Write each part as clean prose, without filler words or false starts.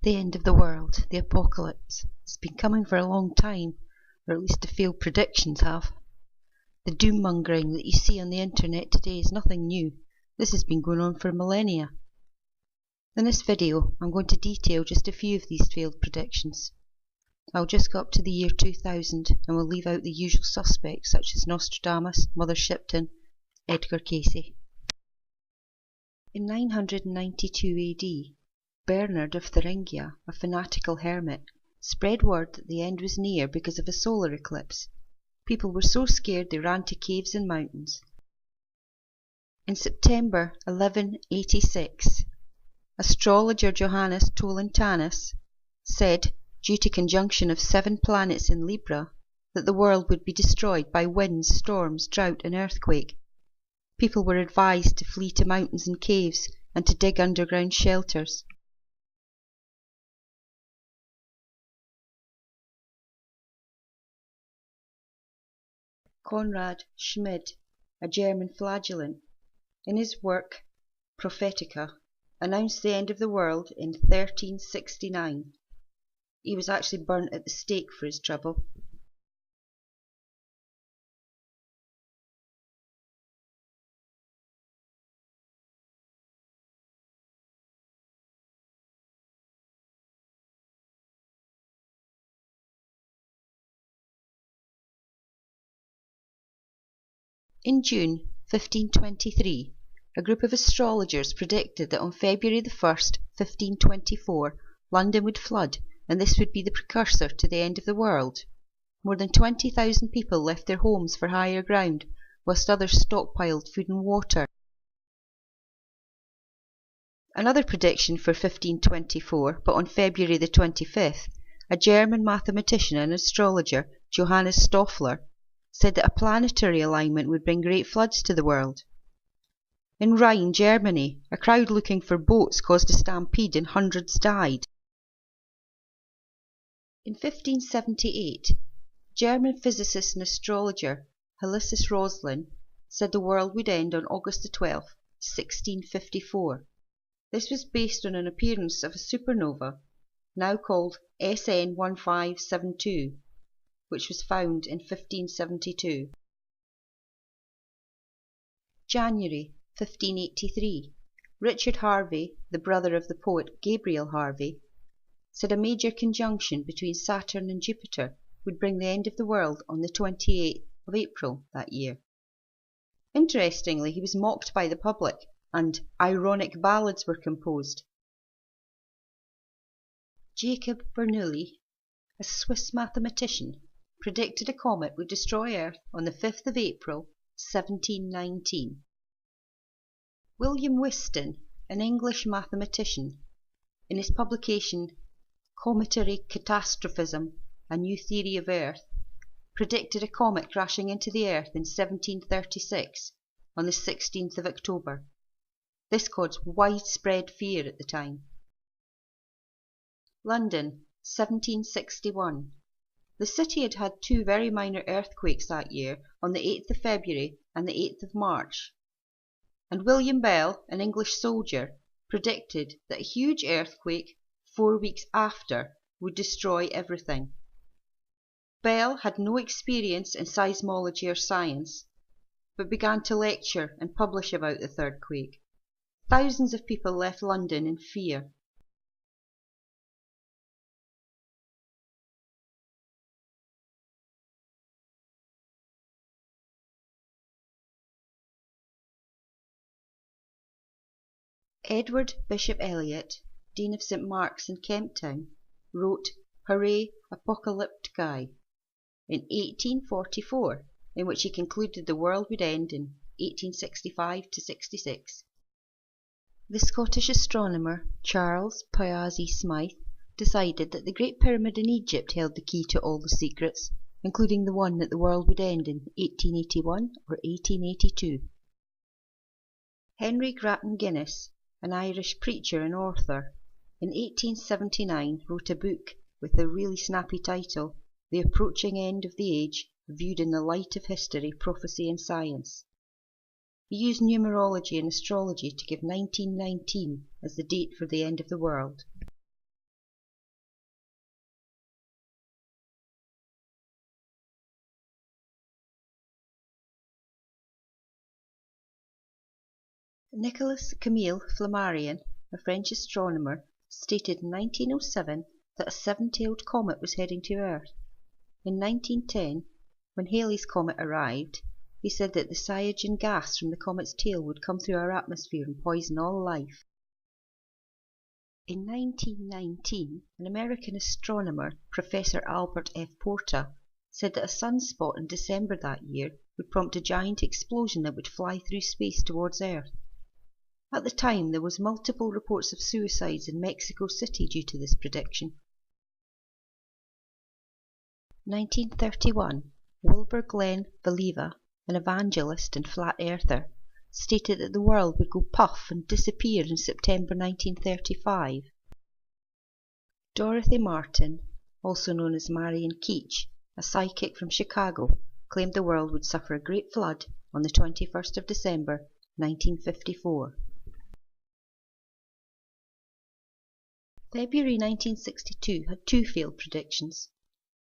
The end of the world, the apocalypse. It's been coming for a long time, or at least the failed predictions have. The doom-mongering that you see on the internet today is nothing new. This has been going on for millennia. In this video, I'm going to detail just a few of these failed predictions. I'll just go up to the year 2000 and will leave out the usual suspects such as Nostradamus, Mother Shipton, Edgar Cayce. In 992 AD, Bernard of Thuringia, a fanatical hermit, spread word that the end was near because of a solar eclipse. People were so scared they ran to caves and mountains. In September 1186, astrologer Johannes Tolentanius said, due to conjunction of 7 planets in Libra, that the world would be destroyed by winds, storms, drought and earthquake. People were advised to flee to mountains and caves and to dig underground shelters. Konrad Schmid, a German flagellant, in his work Prophetica, announced the end of the world in 1369. He was actually burnt at the stake for his trouble. In June 1523, a group of astrologers predicted that on February the 1st, 1524, London would flood, and this would be the precursor to the end of the world. More than 20,000 people left their homes for higher ground, whilst others stockpiled food and water. Another prediction for 1524, but on February the 25th, a German mathematician and astrologer, Johannes Stoffler, said that a planetary alignment would bring great floods to the world. In Rhine, Germany, a crowd looking for boats caused a stampede and hundreds died. In 1578, German physicist and astrologer Helicis Roslin said the world would end on August the 12th, 1654. This was based on an appearance of a supernova, now called SN 1572, which was found in 1572. January 1583, Richard Harvey, the brother of the poet Gabriel Harvey, said a major conjunction between Saturn and Jupiter would bring the end of the world on the 28th of April that year. Interestingly, he was mocked by the public, and ironic ballads were composed. Jacob Bernoulli, a Swiss mathematician, predicted a comet would destroy Earth on the 5th of April, 1719. William Whiston, an English mathematician, in his publication Cometary Catastrophism, A New Theory of Earth, predicted a comet crashing into the Earth in 1736 on the 16th of October. This caused widespread fear at the time. London, 1761. The city had had 2 very minor earthquakes that year on the 8th of February and the 8th of March. And William Bell, an English soldier, predicted that a huge earthquake 4 weeks after would destroy everything. Bell had no experience in seismology or science, but began to lecture and publish about the third quake. Thousands of people left London in fear. Edward Bishop Elliot, Dean of St Mark's in Kemp Town, wrote Hooray Apocalypticae in 1844, in which he concluded the world would end in 1865–66. The Scottish astronomer Charles Piazzi Smyth decided that the Great Pyramid in Egypt held the key to all the secrets, including the one that the world would end in 1881 or 1882. Henry Grattan Guinness, an Irish preacher and author, in 1879 wrote a book with the really snappy title, The Approaching End of the Age, Viewed in the Light of History, Prophecy and Science. He used numerology and astrology to give 1919 as the date for the end of the world. Nicolas Camille Flammarion, a French astronomer, stated in 1907 that a seven-tailed comet was heading to Earth. In 1910, when Halley's Comet arrived, he said that the cyanogen gas from the comet's tail would come through our atmosphere and poison all life. In 1919, an American astronomer, Professor Albert F. Porta, said that a sunspot in December that year would prompt a giant explosion that would fly through space towards Earth. At the time, there was multiple reports of suicides in Mexico City due to this prediction. 1931, Wilbur Glenn Valieva, an evangelist and flat earther, stated that the world would go puff and disappear in September 1935. Dorothy Martin, also known as Marian Keech, a psychic from Chicago, claimed the world would suffer a great flood on the 21st of December 1954. February 1962 had two failed predictions.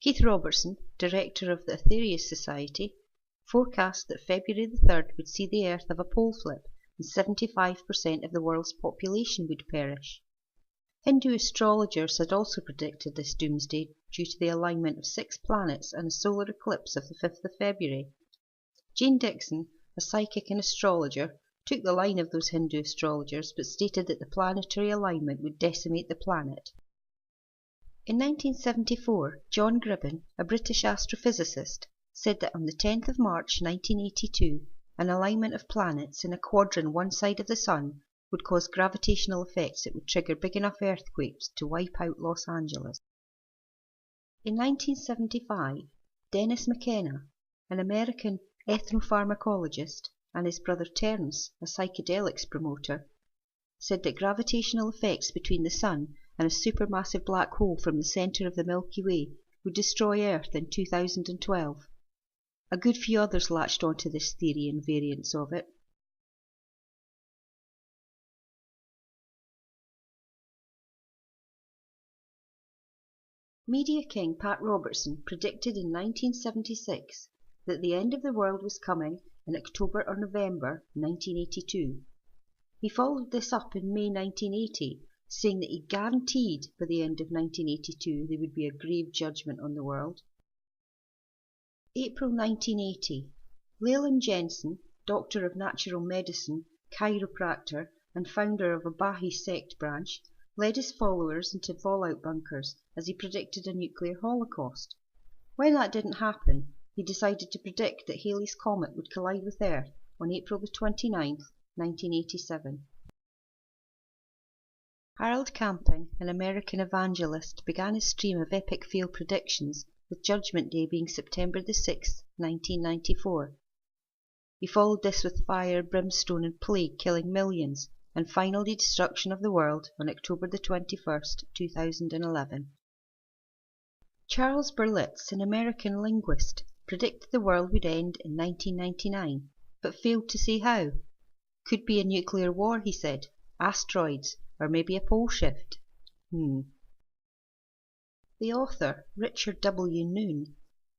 Keith Robertson, director of the Aetherius Society, forecast that February the 3rd would see the Earth have a pole flip and 75% of the world's population would perish. Hindu astrologers had also predicted this doomsday due to the alignment of 6 planets and a solar eclipse of the 5th of February. Jane Dixon, a psychic and astrologer, took the line of those Hindu astrologers but stated that the planetary alignment would decimate the planet. In 1974, John Gribben, a British astrophysicist, said that on the 10th of March 1982, an alignment of planets in a quadrant one side of the Sun would cause gravitational effects that would trigger big enough earthquakes to wipe out Los Angeles. In 1975, Dennis McKenna, an American ethnopharmacologist, and his brother Terence, a psychedelics promoter, said that gravitational effects between the Sun and a supermassive black hole from the centre of the Milky Way would destroy Earth in 2012. A good few others latched onto this theory and variants of it. Media king Pat Robertson predicted in 1976 that the end of the world was coming in October or November 1982. He followed this up in May 1980, saying that he guaranteed by the end of 1982 there would be a grave judgment on the world. April 1980, Leland Jensen, Doctor of Natural Medicine, chiropractor, and founder of a Baha'i sect branch, led his followers into fallout bunkers as he predicted a nuclear holocaust. When that didn't happen, he decided to predict that Halley's Comet would collide with Earth on April the 29th, 1987. Harold Camping, an American evangelist, began his stream of epic fail predictions, with Judgment Day being September the 6th, 1994. He followed this with fire, brimstone and plague killing millions, and finally destruction of the world on October the 21st, 2011. Charles Berlitz, an American linguist, predicted the world would end in 1999, but failed to say how. Could be a nuclear war, he said, asteroids, or maybe a pole shift. The author, Richard W. Noon,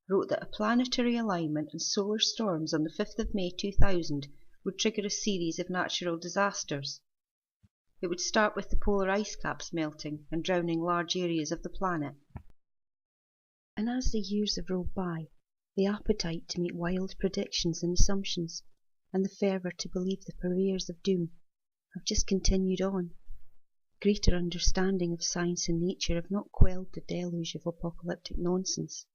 wrote that a planetary alignment and solar storms on the 5th of May 2000 would trigger a series of natural disasters. It would start with the polar ice caps melting and drowning large areas of the planet. And as the years have rolled by, the appetite to make wild predictions and assumptions, and the fervour to believe the purveyors of doom, have just continued on. Greater understanding of science and nature have not quelled the deluge of apocalyptic nonsense,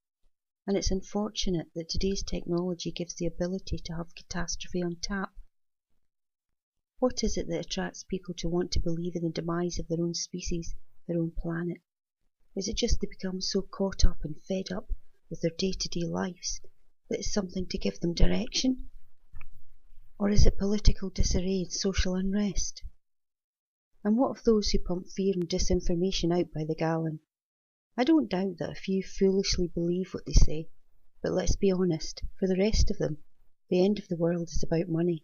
and it's unfortunate that today's technology gives the ability to have catastrophe on tap. What is it that attracts people to want to believe in the demise of their own species, their own planet? Is it just they become so caught up and fed up with their day-to-day lives that it's something to give them direction? Or is it political disarray and social unrest? And what of those who pump fear and disinformation out by the gallon? I don't doubt that a few foolishly believe what they say, but let's be honest, for the rest of them, the end of the world is about money.